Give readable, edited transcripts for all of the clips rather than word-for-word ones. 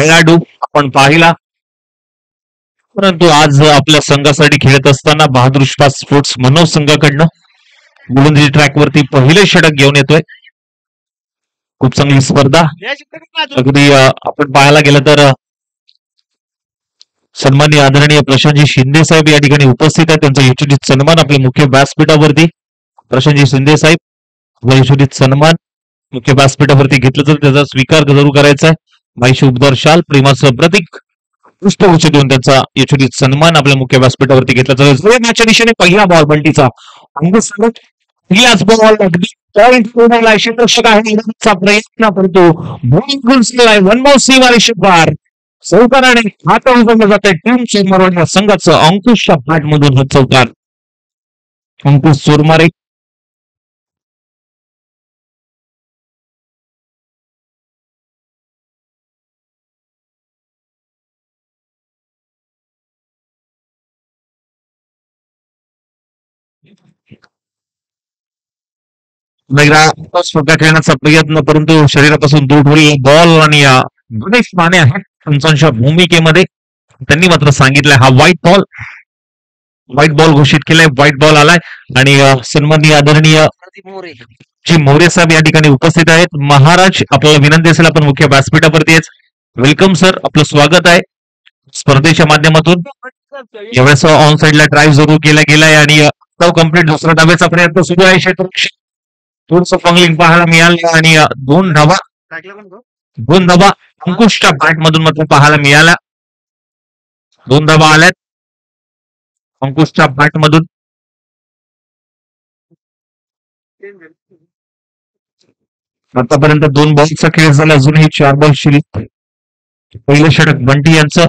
खेळाडू आपण पाहिला, परंतु आज आपल्या संघासाठी खेळत असताना बहादूर स्पोर्ट्स मनोज संघाकडनं बुलंदी ट्रॅकवरती पहिले षटक घेऊन येतोय. खूप चांगली स्पर्धा. अगदी आपण पाहायला गेलं तर सन्माननीय आदरणीय प्रशांतजी शिंदे साहेब या ठिकाणी उपस्थित आहेत. त्यांचा यशोचित सन्मान आपल्या मुख्य व्यासपीठावरती प्रशांतजी शिंदे साहेब आपला यशोचित सन्मान मुख्य व्यासपीठावरती घेतलं तर त्याचा स्वीकार जरूर करायचा आहे. माईशी उपदार शाल प्रेमाचं प्रतीक पुष्पगुच्छ देऊन त्यांचा यशोचित सन्मान आपल्या मुख्य व्यासपीठावरती घेतला जातो. मॅचच्या दिशेने पहिला बॉल बंटीचा अंकुश पहिलाच बॉल अगदी पॉइंट क्षेत्ररक्षक आहे प्रयत्न करतो. वन मोर सी वाले शिपार चौकाराने हात उचललं जात आहे. टीम चोरमार या संघाचं अंकुशच्या पाठमधून हा चौकार. अंकुश चोरमारे स्पर्धा खेळण्याचा प्रयत्न परंतु शरीरापासून दूर ठेवलेला बॉल आणि गणेश माने आहेत त्यांच्या भूमिकेमध्ये. त्यांनी मात्र सांगितलंय हा व्हाईट बॉल घोषित केलाय. व्हाईट बॉल आलाय आणि सन्माननीय आदरणीय जी मोरे साहेब या ठिकाणी उपस्थित आहेत. महाराज आपल्याला विनंती असेल आपण मुख्य व्यासपीठावरती वेलकम सर, आपलं स्वागत आहे स्पर्धेच्या माध्यमातून. यावेळेस ऑन साइडला ड्राईव्ह सुरू केला गेलाय आणि कम्प्लीट दुसरा धाब्याचा प्रयत्न सुरू आहे. क्षेत्ररक्षक थोडंसं फंगलिंग पाहायला मिळालं आणि दोन धाबा अंकुशच्या बॅट मधून मात्र पाहायला मिळाला. 2 धाबा आल्यात अंकुशच्या बॅट मधून. आतापर्यंत 2 बॉलचा खेळ झाला, अजूनही 4 बॉल शिल्लक. पहिलं षटक बंटी यांचं.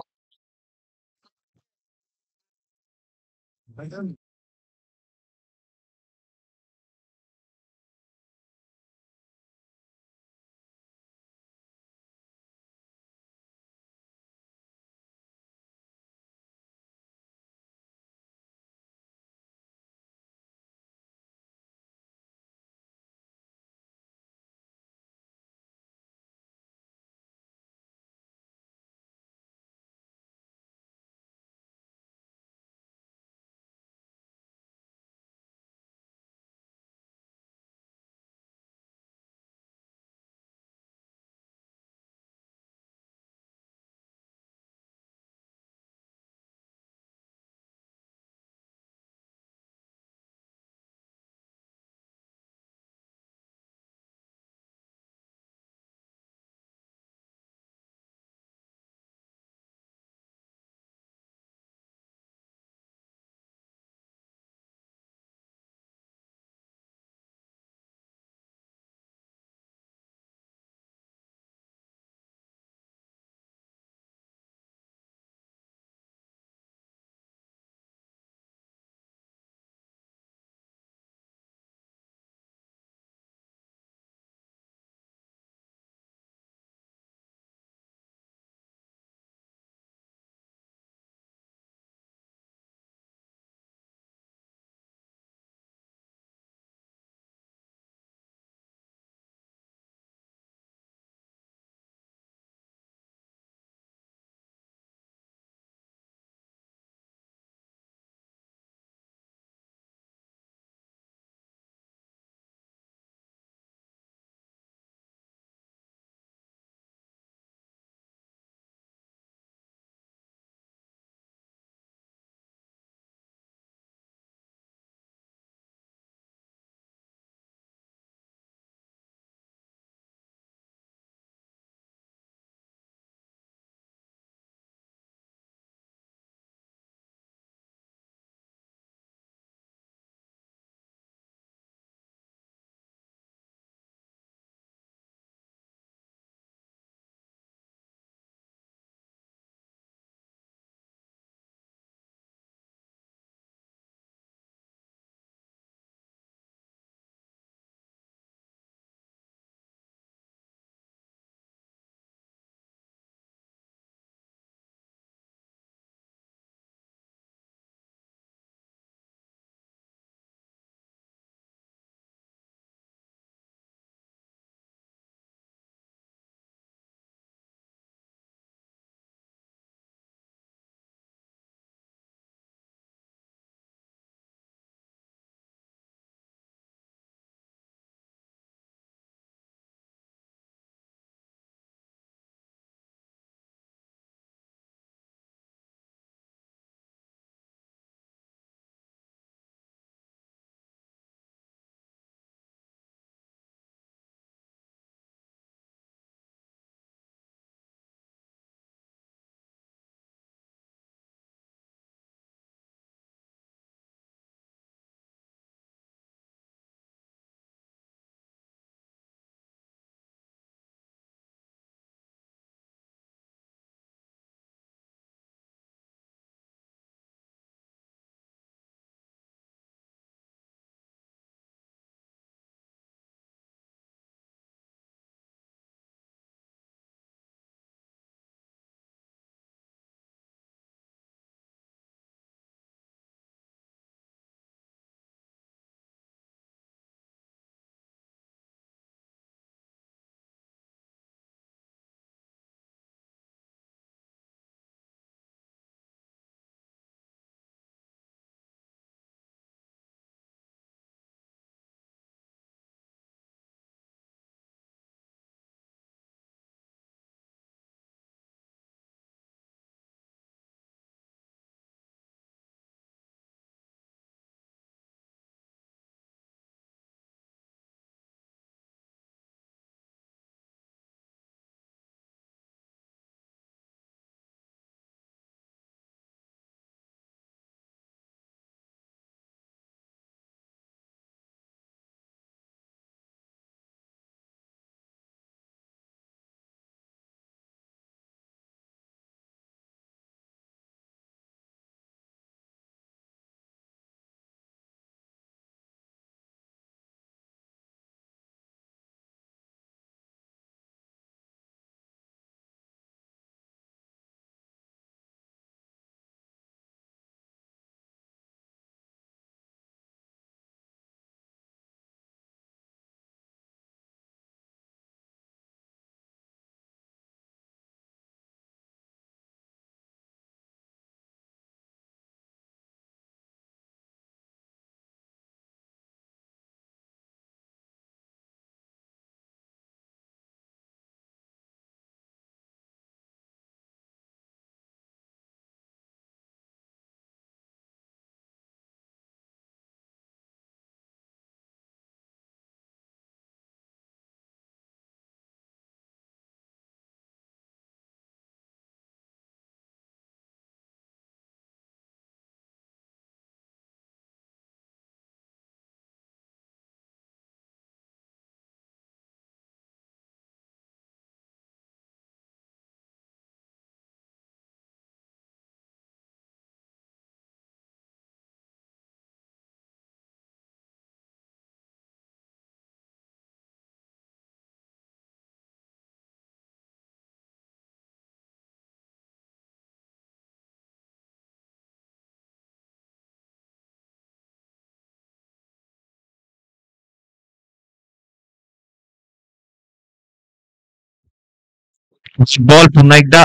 बॉल पुन्हा एकदा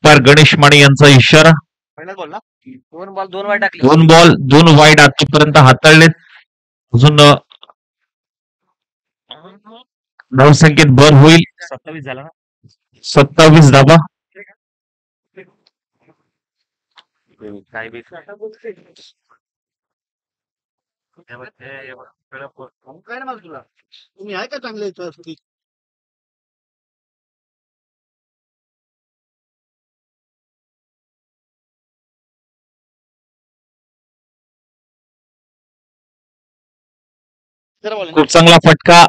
पर गणेश माने यांचा इशारा. दोन बॉल दोन वाईड आतापर्यंत हाताळलेत. अजून धावसंख्येत भर होईल. 27 धाबा. खूप चांगला फटका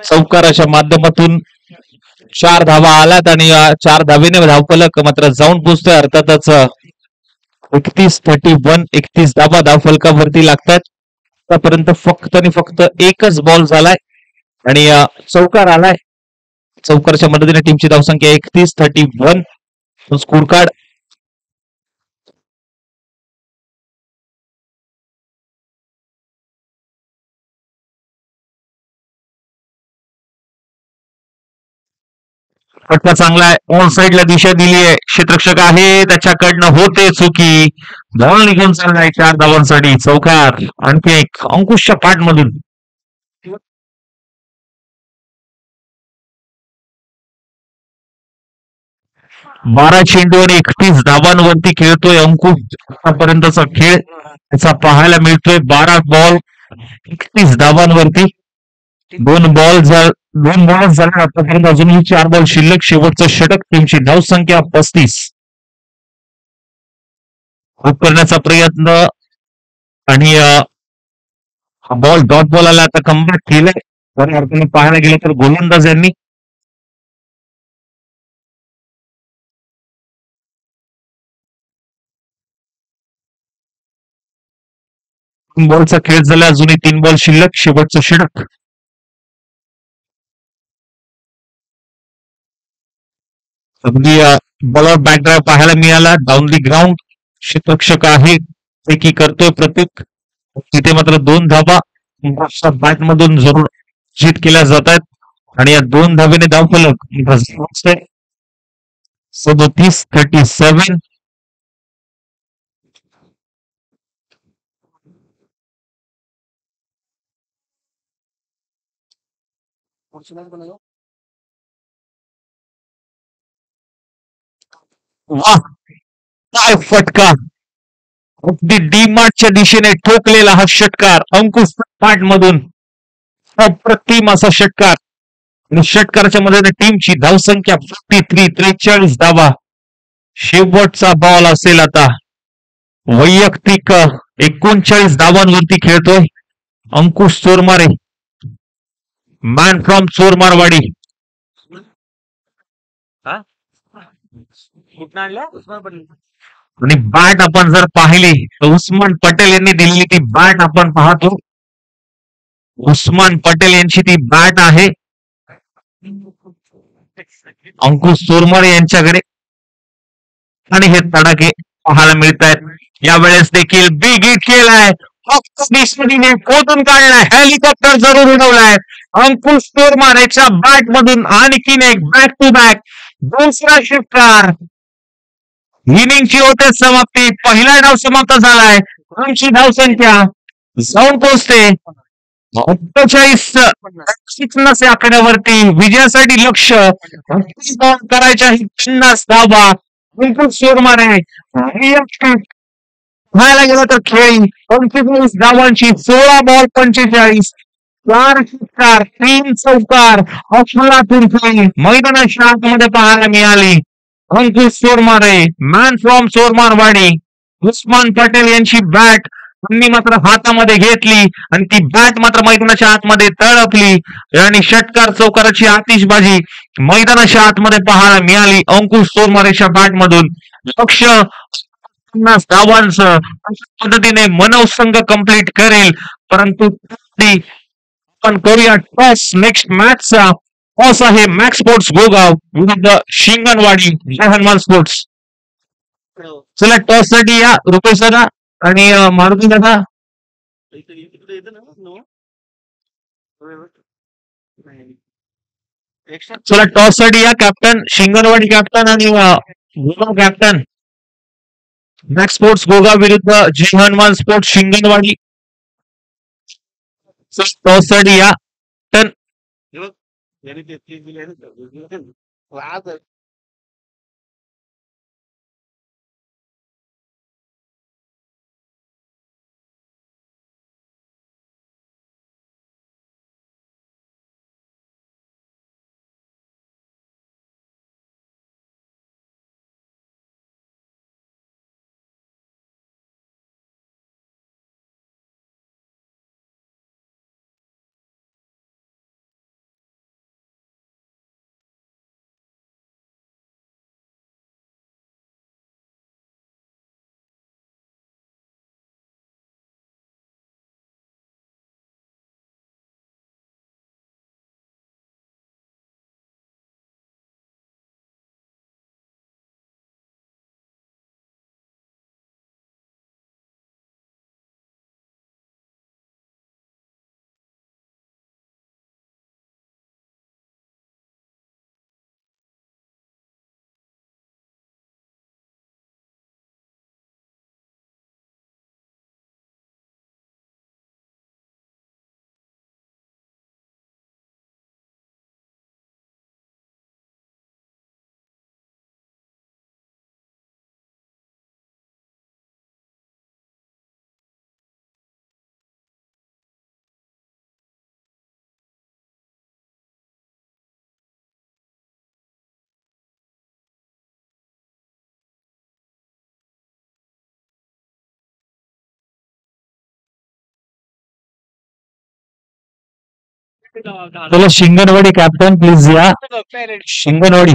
चौकाराच्या माध्यमातून 4 धावा आलात आणि 4 धावेने धावफलक मात्र जाऊन पोहोचतोय. अर्थातच 31-31 31 धावा धावफलकावरती लागतात. आतापर्यंत फक्त आणि फक्त एकच बॉल झालाय आणि चौकार आलाय. चौकारच्या मदतीने टीमची धावसंख्या 31-31. स्कोर कार्ड फटका चांगला आहे. ऑन साईडला दिशा दिली आहे. क्षेत्ररक्षक आहे त्याच्याकडनं होते चुकी. बॉल निघून चाललाय 4 धावांसाठी. चौकार आणखी एक अंकुशच्या पाठमधून. 12 चेंडू आणि 31 धावांवरती खेळतोय अंकुश. आतापर्यंतचा खेळ त्याचा पाहायला मिळतोय. 12 बॉल 31 धावांवरती. दोन बॉल झाले आतापर्यंत. अजूनही 4 बॉल शिल्लक. शेवटचं षटक. टीमची धावसंख्या 35. करण्याचा प्रयत्न आणि हा बॉल डॉट बॉल आला. आता कमबॅक केलंय. खऱ्या अर्थाने पाहायला गेलं तर गोलंदाज यांनी. बॉलचा खेळ झाला. अजूनही 3 बॉल शिल्लक. शेवटचं षटक. अगदी बॉलर बॅकड्राईव्ह पाहायला मिळाला. Down the ground. क्षेत्ररक्षक आहे की करतोय प्रतीक. तिथे मात्र 2 धावा बॅट मधून जरूर जीत केल्या जात आहेत आणि या 2 धावेने धावफलक 37-37. वाह काय फटका. अगदी डीमार्टच्या दिशेने ठोकलेला हा षटकार अंकुश पाठ मधून. अप्रतिम असा षटकार आणि षटकाराच्या मदतीने टीमची धावसंख्या 43 धावा. शेवटचा बॉल असेल आता. वैयक्तिक 39 धावांवरती खेळतोय अंकुश चोरमारे. Man from चोरमारवाडी. आणि बॅट आपण जर पाहिली तर उस्मान पटेल यांनी दिलेली ती बॅट आपण पाहतो. उस्मान पटेल यांची ती बॅट आहे अंकुश चोरमारे यांच्याकडे आणि हे तडाखे पाहायला मिळत आहेत. यावेळेस देखील बिग हिट केलाय. फक्त डिस्मधीने खोदून काढलाय. हेलिकॉप्टर जरूर उडवलाय अंकुश चोरमारेच्या बॅट मधून. आणखीन एक बॅक टू बॅक दुसरा षटकार. इनिंगची होते समाप्ती. पहिला डाव समाप्त झालाय. आमची धावसंख्या जाऊन पोहोचते 48 आकड्यावरती. विजयासाठी लक्ष करायच्या 50 धावा. अंकुश चोरमारे पाहायला गेलं तर खेळी 25 धावांची. 16 बॉल 45. 4 षटकार 3 चौकार. अफलातून खेळी मैदानाच्या आतमध्ये पाहायला मिळाली. अंकुश चोरमारे मॅन फ्रॉम चोरमारवाडी. उस्मान पटेल यांची बॅट त्यांनी मात्र हातामध्ये घेतली आणि ती बॅट मात्र मैदानाच्या आतमध्ये तळपली आणि षटकार चौकाराची आतिषबाजी मैदानाच्या आतमध्ये पाहायला मिळाली. अंकुश चोरमारेच्या बॅट मधून. लक्ष 50 धावांचं अशा पद्धतीने मनोसंघ कंप्लीट करेल. परंतु आपण करूया टॉस. नेक्स्ट मॅचचा टॉस आहे मॅक्स स्पोर्ट्स गोगाव विरुद्ध शिंगणवाडी जय हनुमान स्पोर्ट्स. चला टॉस साठी या रुपेश दादा आणि मारुती दादा. चला टॉस साठी या कॅप्टन शिंगणवाडी कॅप्टन आणि Gogaon captain max sports Goga विरुद्ध जय हनुमान स्पोर्ट्स शिंगणवाडी. टॉस साठी या कॅप्टन. चला शिंगणवाडी कॅप्टन प्लीज या शिंगणवाडी.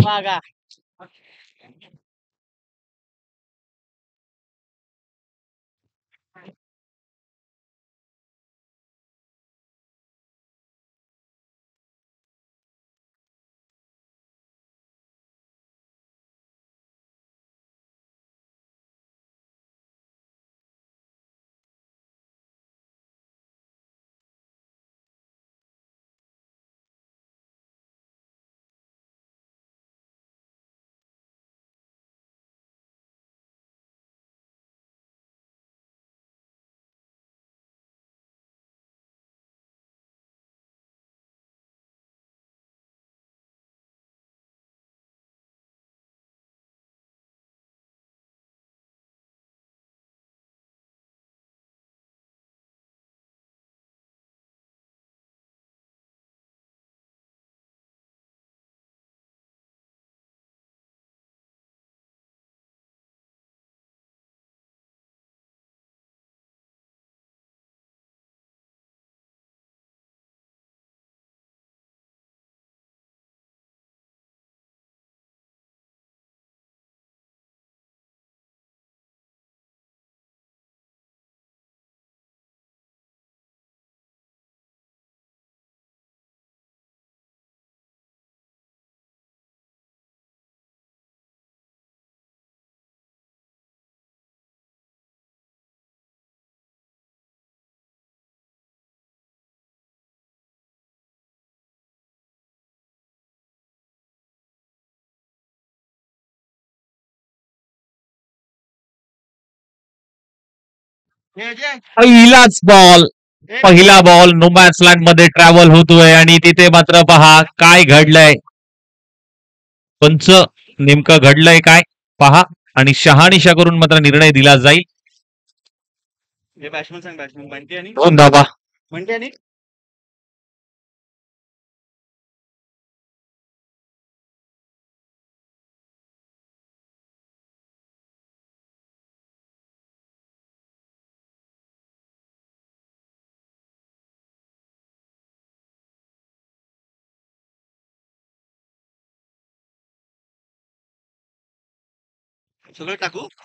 पहिलाच बॉल पहिला बॉल नो मॅच लँड मध्ये ट्रॅव्हल होतोय आणि तिथे मात्र पहा काय घडलंय. पंच नेमकं घडलंय काय पहा आणि शहानिशा करून मात्र निर्णय दिला जाईल. दोन धावा.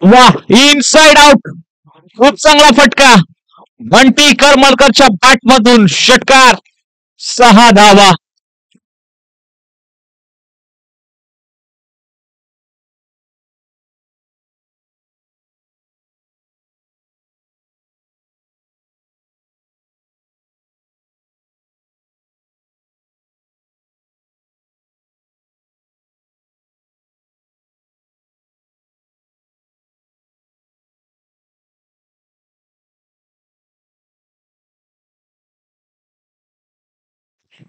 वा इनसाइड आउट. खूप चांगला फटका. बंटी करमलकरच्या बॅट मधून षटकार. 6 धावा.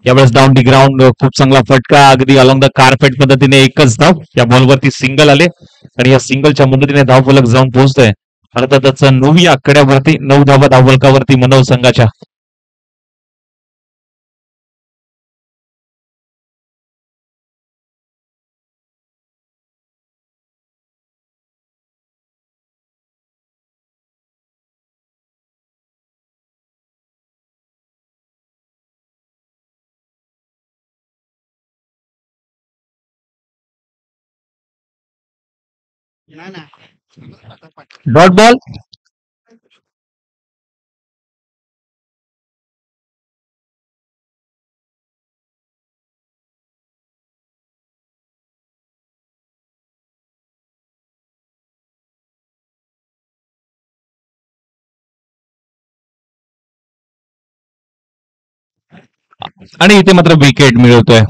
यावेळेस डाऊन दी ग्राउंड खूप चांगला फटका अगदी अलॉंग द कार्पेट पद्धतीने एकच धाव या बॉलवरती सिंगल आले आणि या सिंगलच्या मदतीने धावफलक जाऊन पोहोचतोय अर्थातच 9 आकड्यावरती 9 धावा धावफलकावरती मनोर संघाच्या. डॉट बॉल आणि इथे मात्र विकेट मिळवतोय.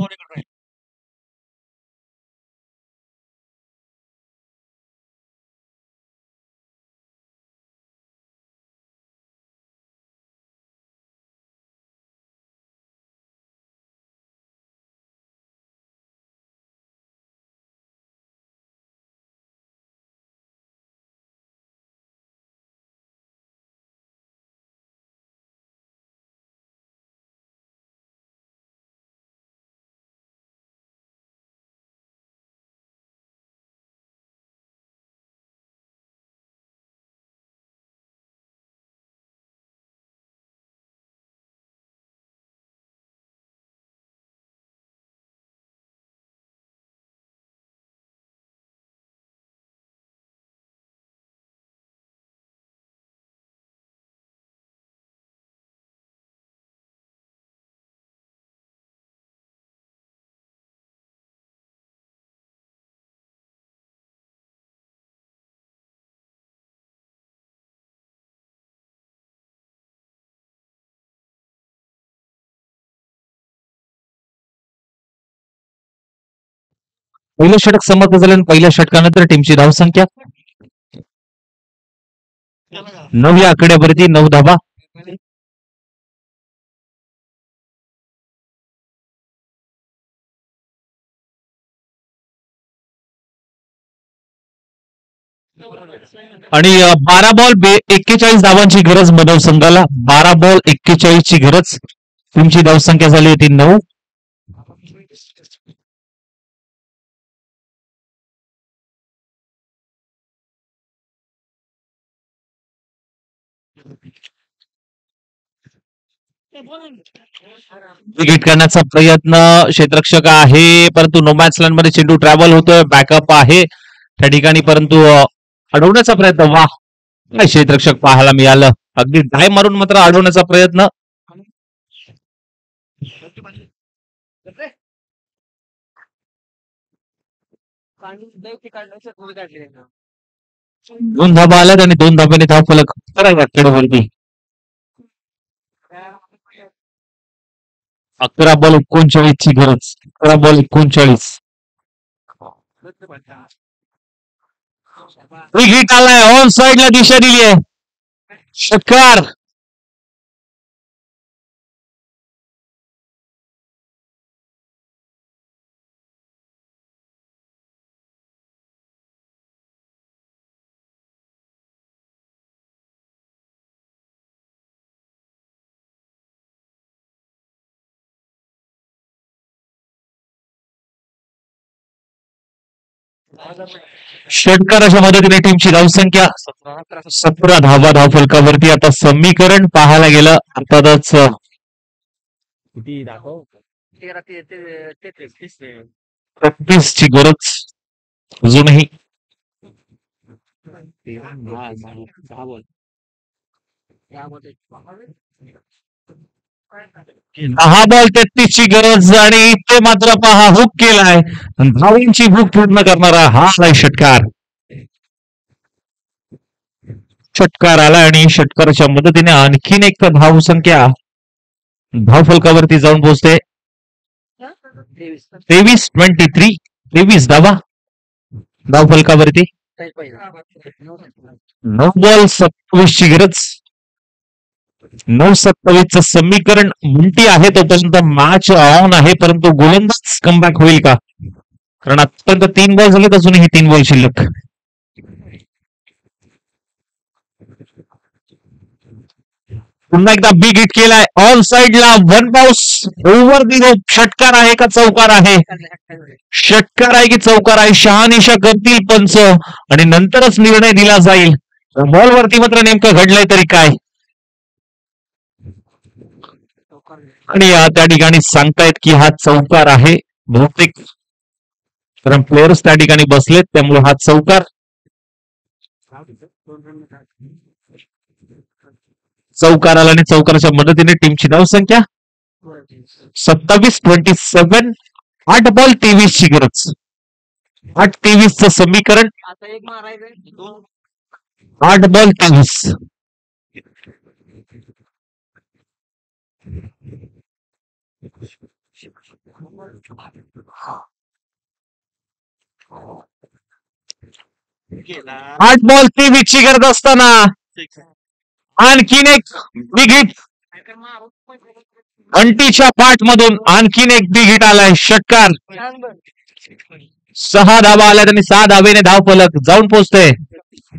पहिलं षटक समाप्त झालं आणि पहिल्या षटकानंतर टीमची धावसंख्या 9 आकड्यावरती 9 धावा. आणि 12 बॉल 41 धावांची गरज मनोर संघाला. 12 बॉल 41 ची गरज. टीमची धावसंख्या झाली होती 9. विकेट करण्याचा प्रयत्न क्षेत्ररक्षक आहे परंतु नो मॅच लँड मध्ये चेंडू ट्रॅव्हल होतोय. बॅकअप आहे त्या ठिकाणी परंतु अडवण्याचा प्रयत्न. वा काय क्षेत्ररक्षक पाहायला मिळालं. अगदी डाय मारून मात्र अडवण्याचा प्रयत्न. दोन धाबा आल्यात आणि 2 धाब्याने धावफलक खेळवरती. 11 बॉल 39 ची गरज. 11 बॉल 39. हिट आलाय ऑन साइडला दिशा दिली आहे. षटकार. षटकाराच्या मदतीने टीमची धावसंख्या 17 धावा धावफलकावरती. आता समीकरण पाहायला गेलं अर्थातच 33 ची गरज अजूनही. 10 बॉल 33 ची गरज आणि इथे मात्र पहा हुक केलाय. धावांची भूक पूर्ण करणारा हा षटकार. षटकार आला आणि षटकाराच्या मदतीने आणखीन एक धावसंख्या धावफलकावरती जाऊन पोहोचते. 23 धावा धावफलकावरती. 9 बॉल 27 ची गरज. 9-27 समीकरण म्हणती आहे तोपर्यंत मॅच ऑन आहे, परंतु गोलंदाज कमबॅक होईल का? कारण आतापर्यंत 3 बॉल झालेत, अजूनही 3 बॉल शिल्लक. पुन्हा एकदा बिग हिट केलाय ऑन साइडला, वन बाउस ओव्हर दी रोप. षटकार आहे का चौकार आहे? षटकार आहे की चौकार आहे? शहानिशा करतील पंच आणि नंतरच निर्णय दिला जाईल. बॉलवरती मात्र नेमकं घडलंय तरी काय, आणि त्या ठिकाणी सांगतायत की हा चौकार आहे बहुतेक, कारण प्लेयर्स त्या ठिकाणी बसलेत, त्यामुळे हा चौकार. चौकार आला आणि चौकाराच्या मदतीने टीमची धावसंख्या 27-27. 8 बॉल 23 ची गरज. 8-23 समीकरण. 8 बॉल 23. आठ बॉल 23 ची गरज असताना आणखीन एक बिग हिट. अंटीच्या पाठ मधून आणखीन एक बिग हिट आलाय. षटकार. 6 धावा आल्या आणि 6 धावेने धावफलक जाऊन पोहोचते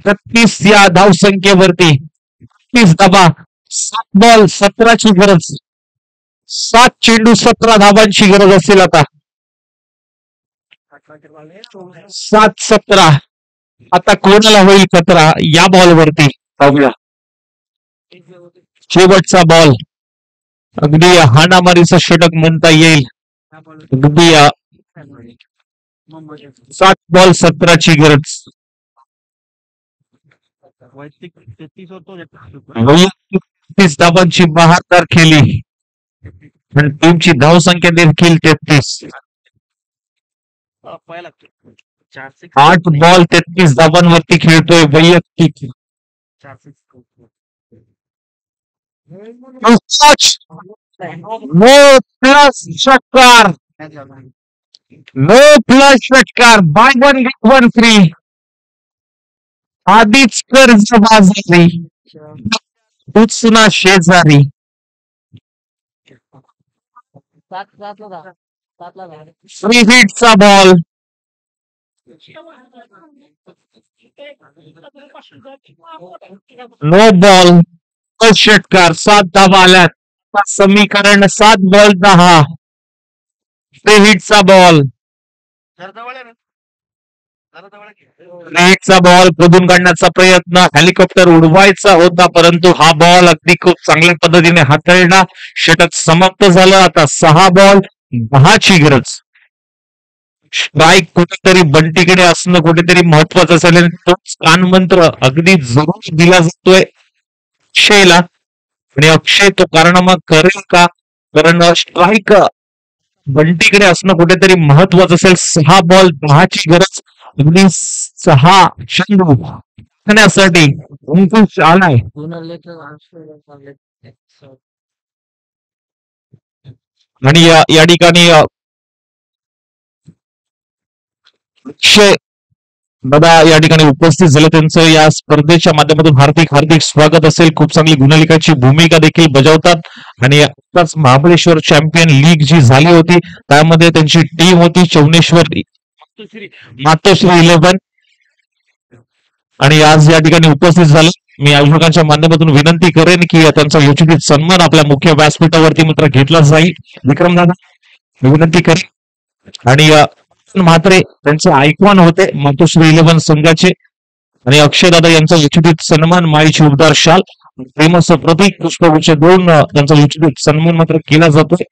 36 या धावसंख्येवरती. 30 धावा. 7 बॉल 17 ची गरज. 7 चेंडू 17 धावांची गरज असेल आता. 7-17. आता कोणाला होईल खतरा या बॉलवरती पाहूया. शेवटचा बॉल. अगदी हाणामारीचं षटक म्हणता येईल. अगदी 7 बॉल 17 ची गरज. वैयक्तिक 30 धावांची बहादर केली आणि टीमची धावसंख्या देखील 33. 8 बॉल 33 धावांवरती खेळतोय वैयक्तिक. नो प्लस षटकार. नो प्लस षटकार. Buy 1 get 1 free. आधीच कर्ज बाजारी उचना शेजारी. फ्री हिटचा बॉल. No ball. षटकार. 7 धावा आल्यात. समीकरण 7 बॉल 10. फ्री हिटचा बॉल. हिटचा बॉल शोधून काढण्याचा प्रयत्न. हेलिकॉप्टर उडवायचा होता, परंतु हा बॉल अगदी खूप चांगल्या पद्धतीने हाताळला. षटक समाप्त झालं. आता 6 बॉल 10 ची गरज. स्ट्राईक कुठेतरी बंटीकडे असणं कुठेतरी महत्वाचं असेल. तोच कानमंत्र अगदी जरूर दिला जातोय अक्षयला, आणि अक्षय तो कारनामा करेल का? कारण स्ट्राईक बंटीकडे असणं कुठेतरी महत्वाचं असेल. 6 बॉल 10 ची गरज. अगदी 6 चेंडू टाकण्यासाठी अंकुश आलाय. आणि या ठिकाणी अक्षय दादा या ठिकाणी उपस्थित झाले. त्यांचं या स्पर्धेच्या माध्यमातून हार्दिक हार्दिक स्वागत असेल. खूप चांगली गुणलिकाची भूमिका देखील बजावतात आणि आताच महाबळेश्वर चॅम्पियन लीग जी झाली होती त्यामध्ये त्यांची टीम होती चौनेश्वर मातोश्री 11, आणि आज या ठिकाणी उपस्थित झाले. मी आयोजकांच्या माध्यमातून विनंती करेन की त्यांचा योचित सन्मान आपल्या मुख्य व्यासपीठावरती मात्र घेतला जाईल. विक्रम दादा विनंती करेन. आणि म्हात्रे त्यांचे आयकॉन होते मातोश्री 11 संघाचे, आणि अक्षय दादा यांचा योचित सन्मान माईची उबदार शाल प्रेमाचं प्रतीक पुष्पगुच्छ देऊन त्यांचा योचित सन्मान मात्र केला जातोय.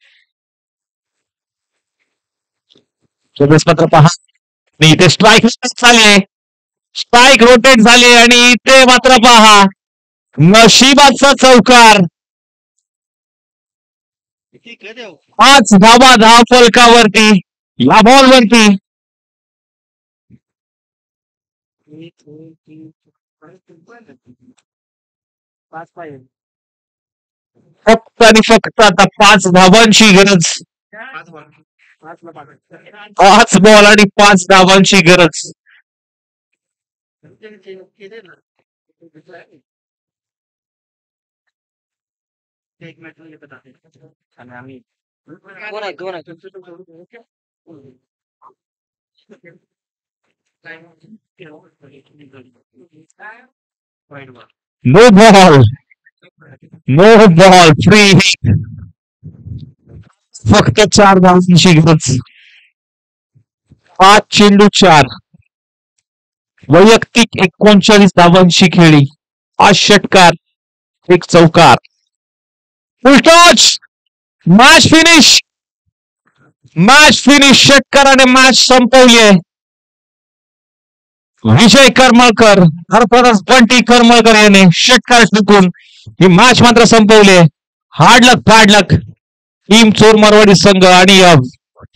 मात्र पहा इथे स्ट्राईक झाले. स्ट्राईक रोटेट झाले आणि इथे मात्र पहा नशिबाचा चौकार. 5 धावा धावफलकावरती या बॉलवरती. फक्त आणि फक्त आता 5 धावांची गरज. 5 बॉल आणि 5 धावांची गरज. No ball. No ball. Free hit. फक्त 4 धावांची गरज. 5 चेंडू 4. वैयक्तिक 39 धावांची खेळी. 5 षटकार 1 चौकार. Full toss. Match finish. Match finish. षटकाराने मॅच संपवली आहे. विजय करमळकर अर्थातच बंटी करमळकर याने षटकार जिंकून ही मॅच मात्र संपवली. हार्डलक बॅडलक टीम चोर मारवाडी संघ आणि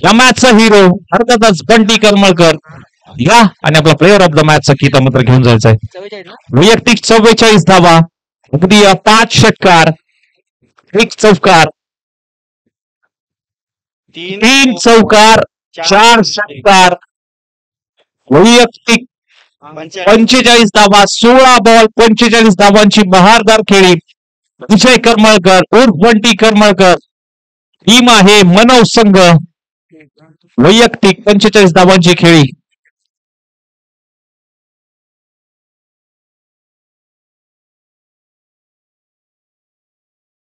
या मॅचचा हिरो अर्थातच बंटी करमळकर या आणि आपला प्लेअर ऑफ द मॅचचा किताब मात्र घेऊन जायचा आहे. वैयक्तिक 44 धावा. अगदी 5 षटकार 1 चौकार. 3 चौकार 4 षटकार. वैयक्तिक 45 धावा. 16 बॉल 45 धावांची बहारदार खेळी. विजय करमळकर उर्फ बंटी करमळकर. टीम आहे मनव संघ. वैयक्तिक 45 धावांची खेळी.